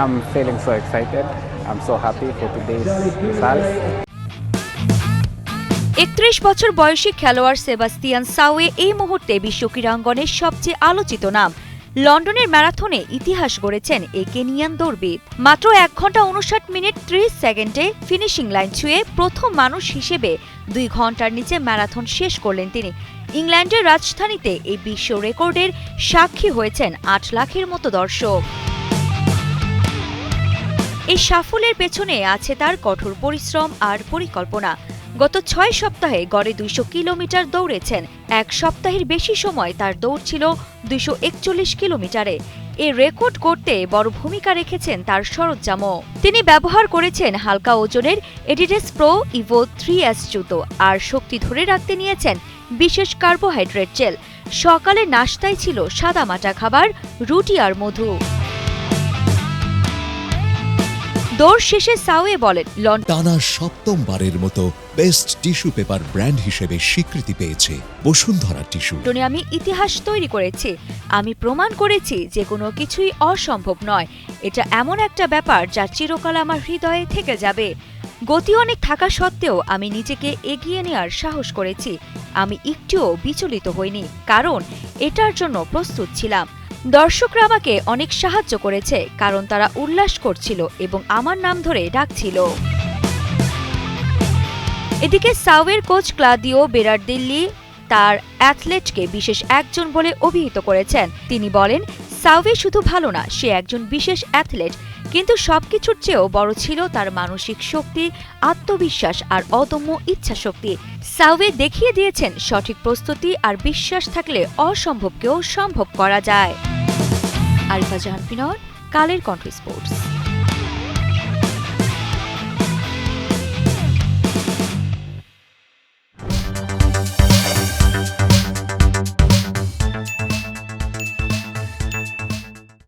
I'm feeling so excited. I'm so happy for today's results. ৩১ বছর বয়সী খেলোয়াড় Sebastian সাওয়ে এই মুহূর্তে বিশ্ব ক্রীড়াঙ্গনের সবচেয়ে আলোচিত নাম। লন্ডনের ম্যারাথনে ইতিহাস গড়েছেন এই কেনিয়ান দৌড়বিদ। মাত্র ১ ঘন্টা ৫৯ মিনিট ৩০ সেকেন্ডে ফিনিশিং লাইন ছুঁয়ে প্রথম মানুষ হিসেবে ২ ঘন্টার নিচে ম্যারাথন শেষ করলেন তিনি। ইংল্যান্ডের রাজধানীতে এই বিশ্ব রেকর্ডের সাক্ষী হয়েছেন ৮ লাখের মতো দর্শক। এই সাফল্যের পেছনে আছে তার কঠোর পরিশ্রম আর পরিকল্পনা। গত ৬ সপ্তাহে গড়ে ২০০ কিলোমিটার দৌড়েছেন। ১ সপ্তাহের বেশি সময় তার দৌড় ছিল ২৪১ কিলোমিটারে। এই রেকর্ড করতে বড় ভূমিকা রেখেছেন তার সরঞ্জামও। তিনি ব্যবহার করেছেন হালকা ওজনের এডিডাস প্রো ইভো 3S জুতো আর শক্তি ধরে রাখতে নিয়েছেন বিশেষ কার্বোহাইড্রেট জেল। সকালে নাশতায় ছিল সাদামাটা খাবার, রুটি আর মধু। দৌড় শেষে সাওয়ে বলেন, টানা ৭মবারের মতো বেস্ট টিস্যু পেপার ব্র্যান্ড হিসেবে স্বীকৃতি পেয়েছে বসুন্ধরা টিস্যু। লন্ডনে আমি ইতিহাস তৈরি করেছি। আমি প্রমাণ করেছি যে কোনো কিছুই অসম্ভব নয়। এটা এমন একটা ব্যাপার যা চিরকাল আমার হৃদয়ে থেকে যাবে। গতি অনেক থাকা সত্ত্বেও আমি নিজেকে এগিয়ে নেওয়ার সাহস করেছি। আমি একটুও বিচলিত হইনি, কারণ এটার জন্য প্রস্তুত ছিলাম। দর্শকরা আমাকে অনেক সাহায্য করেছে, কারণ তারা উল্লাস করছিল এবং আমার নাম ধরে ডাকছিল। এদিকে সাওয়ের কোচ ক্লাদিও বেরার্দিল্লি তার অ্যাথলেটকে বিশেষ একজন বলে অভিহিত করেছেন। তিনি বলেন, সাওয়ে শুধু ভালো না, সে একজন বিশেষ অ্যাথলেট, কিন্তু সবকিছুর চেয়েও বড় ছিল তার মানসিক শক্তি, আত্মবিশ্বাস আর অদম্য ইচ্ছাশক্তি। সাওয়ে দেখিয়ে দিয়েছেন সঠিক প্রস্তুতি আর বিশ্বাস থাকলে অসম্ভবকেও সম্ভব করা যায়। আরিফা জাহান, কালের কণ্ঠ স্পোর্টস।